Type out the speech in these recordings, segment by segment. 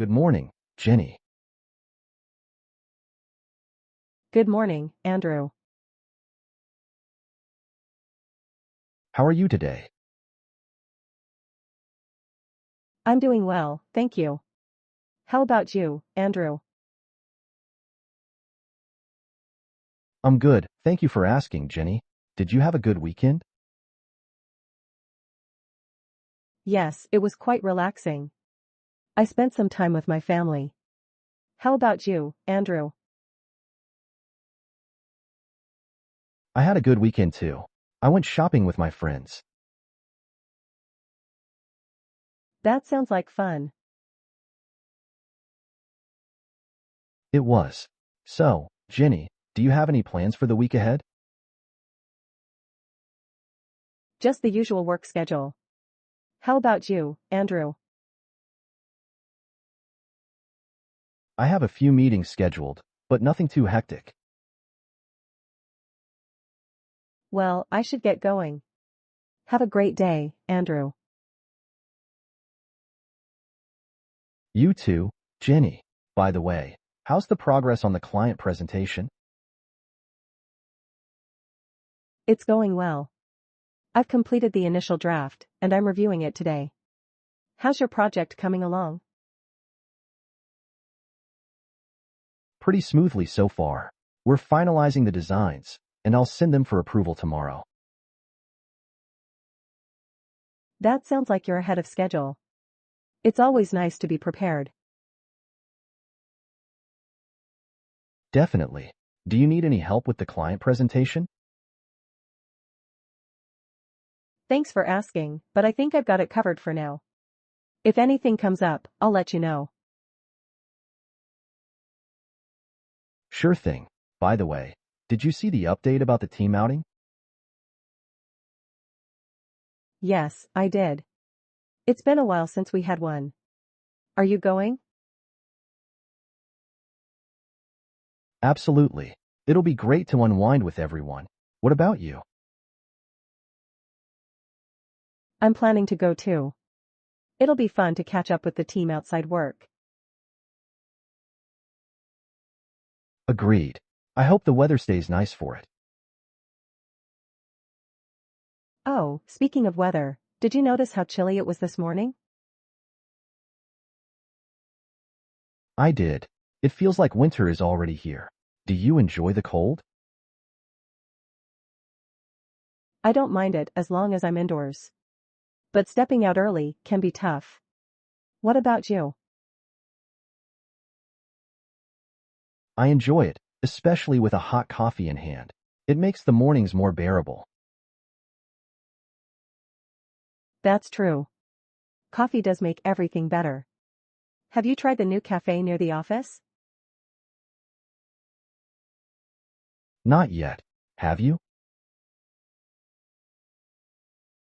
Good morning, Jenny. Good morning, Andrew. How are you today? I'm doing well, thank you. How about you, Andrew? I'm good, thank you for asking, Jenny. Did you have a good weekend? Yes, it was quite relaxing. I spent some time with my family. How about you, Andrew? I had a good weekend too. I went shopping with my friends. That sounds like fun. It was. So, Jenny, do you have any plans for the week ahead? Just the usual work schedule. How about you, Andrew? I have a few meetings scheduled, but nothing too hectic. Well, I should get going. Have a great day, Andrew. You too, Jenny. By the way, how's the progress on the client presentation? It's going well. I've completed the initial draft, and I'm reviewing it today. How's your project coming along? Pretty smoothly so far. We're finalizing the designs, and I'll send them for approval tomorrow. That sounds like you're ahead of schedule. It's always nice to be prepared. Definitely. Do you need any help with the client presentation? Thanks for asking, but I think I've got it covered for now. If anything comes up, I'll let you know. Sure thing. By the way, did you see the update about the team outing? Yes, I did. It's been a while since we had one. Are you going? Absolutely. It'll be great to unwind with everyone. What about you? I'm planning to go too. It'll be fun to catch up with the team outside work. Agreed. I hope the weather stays nice for it. Oh, speaking of weather, did you notice how chilly it was this morning? I did. It feels like winter is already here. Do you enjoy the cold? I don't mind it as long as I'm indoors. But stepping out early can be tough. What about you? I enjoy it, especially with a hot coffee in hand. It makes the mornings more bearable. That's true. Coffee does make everything better. Have you tried the new cafe near the office? Not yet. Have you?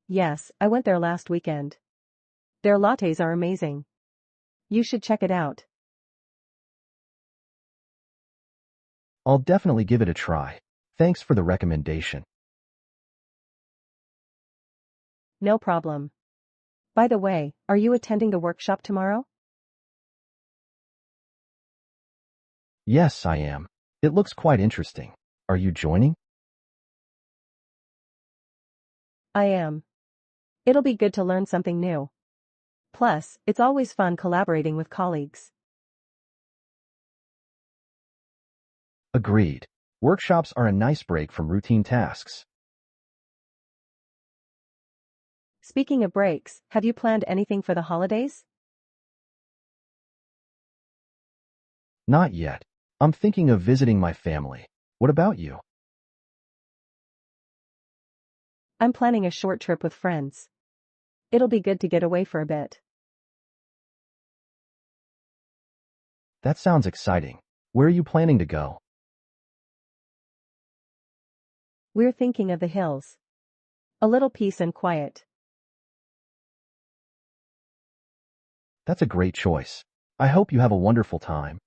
Yes, I went there last weekend. Their lattes are amazing. You should check it out. I'll definitely give it a try. Thanks for the recommendation. No problem. By the way, are you attending the workshop tomorrow? Yes, I am. It looks quite interesting. Are you joining? I am. It'll be good to learn something new. Plus, it's always fun collaborating with colleagues. Agreed. Workshops are a nice break from routine tasks. Speaking of breaks, have you planned anything for the holidays? Not yet. I'm thinking of visiting my family. What about you? I'm planning a short trip with friends. It'll be good to get away for a bit. That sounds exciting. Where are you planning to go? We're thinking of the hills. A little peace and quiet. That's a great choice. I hope you have a wonderful time.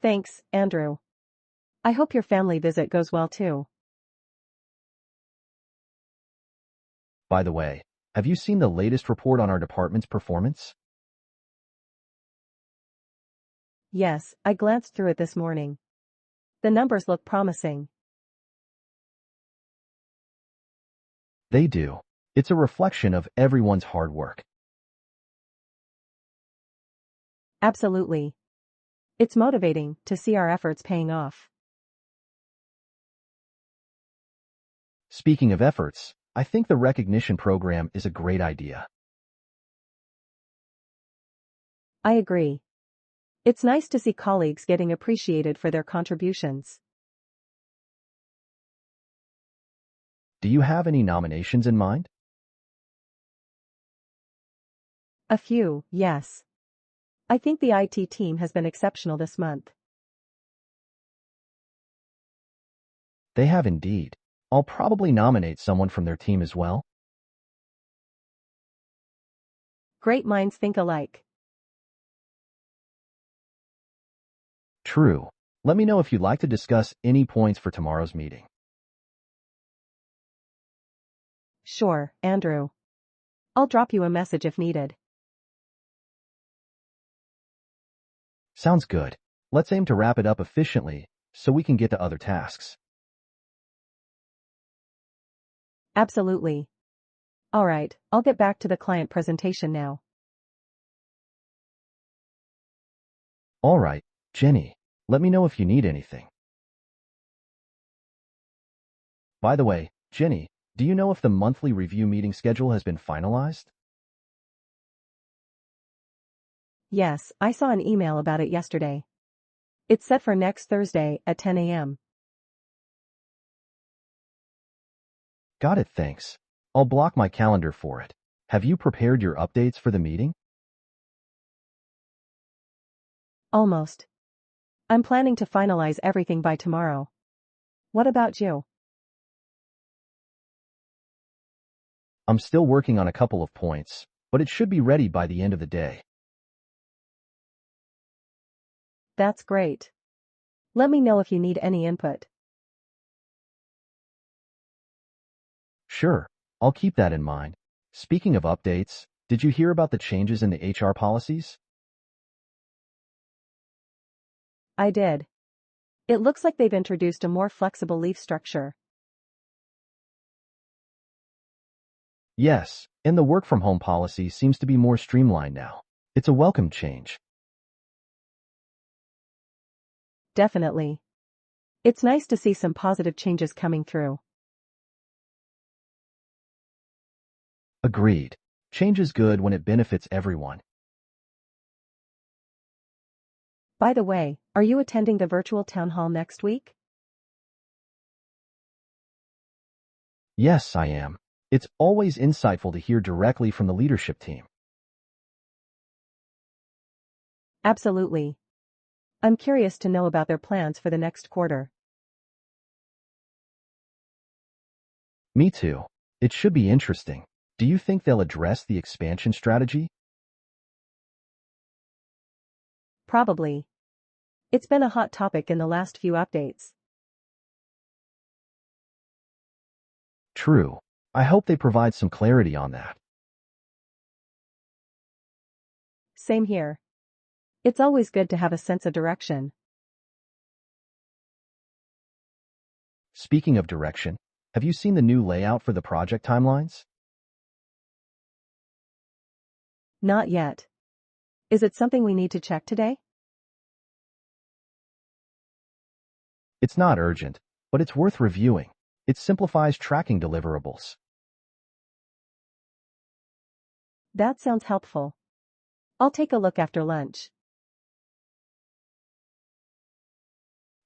Thanks, Andrew. I hope your family visit goes well too. By the way, Have you seen the latest report on our department's performance? Yes, I glanced through it this morning. The numbers look promising. They do. It's a reflection of everyone's hard work. Absolutely. It's motivating to see our efforts paying off. Speaking of efforts, I think the recognition program is a great idea. I agree. It's nice to see colleagues getting appreciated for their contributions. Do you have any nominations in mind? A few, yes. I think the IT team has been exceptional this month. They have indeed. I'll probably nominate someone from their team as well. Great minds think alike. True. Let me know if you'd like to discuss any points for tomorrow's meeting. Sure, Andrew. I'll drop you a message if needed. Sounds good. Let's aim to wrap it up efficiently so we can get to other tasks. Absolutely. All right, I'll get back to the client presentation now. All right, Jenny, let me know if you need anything. By the way, Jenny, do you know if the monthly review meeting schedule has been finalized? Yes, I saw an email about it yesterday. It's set for next Thursday at 10 a.m. Got it, thanks. I'll block my calendar for it. Have you prepared your updates for the meeting? Almost. I'm planning to finalize everything by tomorrow. What about you? I'm still working on a couple of points, but it should be ready by the end of the day. That's great. Let me know if you need any input. Sure, I'll keep that in mind. Speaking of updates, did you hear about the changes in the HR policies? I did. It looks like they've introduced a more flexible leave structure. Yes, and the work-from-home policy seems to be more streamlined now. It's a welcome change. Definitely. It's nice to see some positive changes coming through. Agreed. Change is good when it benefits everyone. By the way, are you attending the virtual town hall next week? Yes, I am. It's always insightful to hear directly from the leadership team. Absolutely. I'm curious to know about their plans for the next quarter. Me too. It should be interesting. Do you think they'll address the expansion strategy? Probably. It's been a hot topic in the last few updates. True. I hope they provide some clarity on that. Same here. It's always good to have a sense of direction. Speaking of direction, have you seen the new layout for the project timelines? Not yet. Is it something we need to check today? It's not urgent, but it's worth reviewing. It simplifies tracking deliverables. That sounds helpful. I'll take a look after lunch.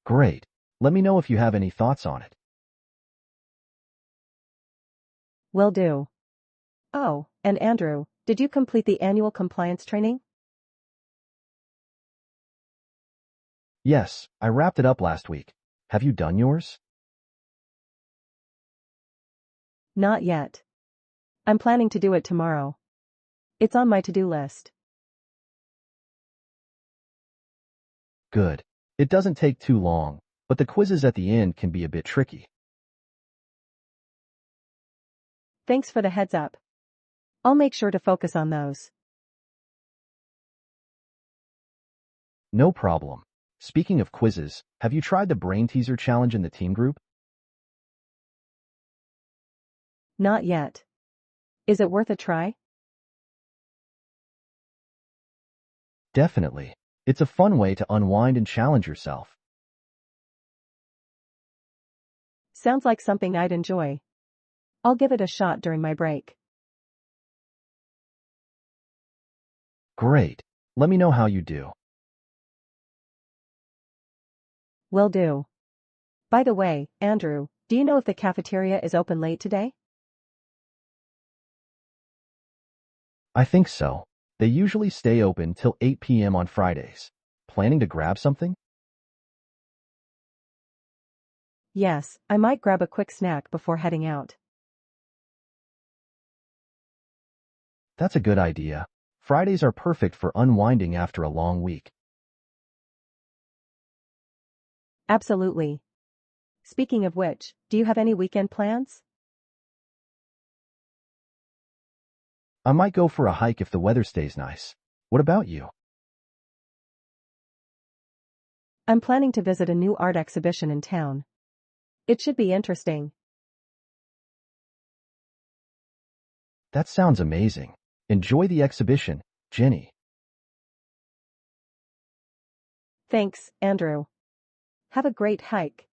Great. Let me know if you have any thoughts on it. Will do. Oh, and Andrew, did you complete the annual compliance training? Yes, I wrapped it up last week. Have you done yours? Not yet. I'm planning to do it tomorrow. It's on my to-do list. Good. It doesn't take too long, but the quizzes at the end can be a bit tricky. Thanks for the heads up. I'll make sure to focus on those. No problem. Speaking of quizzes, have you tried the brain teaser challenge in the team group? Not yet. Is it worth a try? Definitely. It's a fun way to unwind and challenge yourself. Sounds like something I'd enjoy. I'll give it a shot during my break. Great. Let me know how you do. Will do. By the way, Andrew, do you know if the cafeteria is open late today? I think so. They usually stay open till 8 p.m. on Fridays. Planning to grab something? Yes, I might grab a quick snack before heading out. That's a good idea. Fridays are perfect for unwinding after a long week. Absolutely. Speaking of which, do you have any weekend plans? I might go for a hike if the weather stays nice. What about you? I'm planning to visit a new art exhibition in town. It should be interesting. That sounds amazing. Enjoy the exhibition, Jenny. Thanks, Andrew. Have a great hike.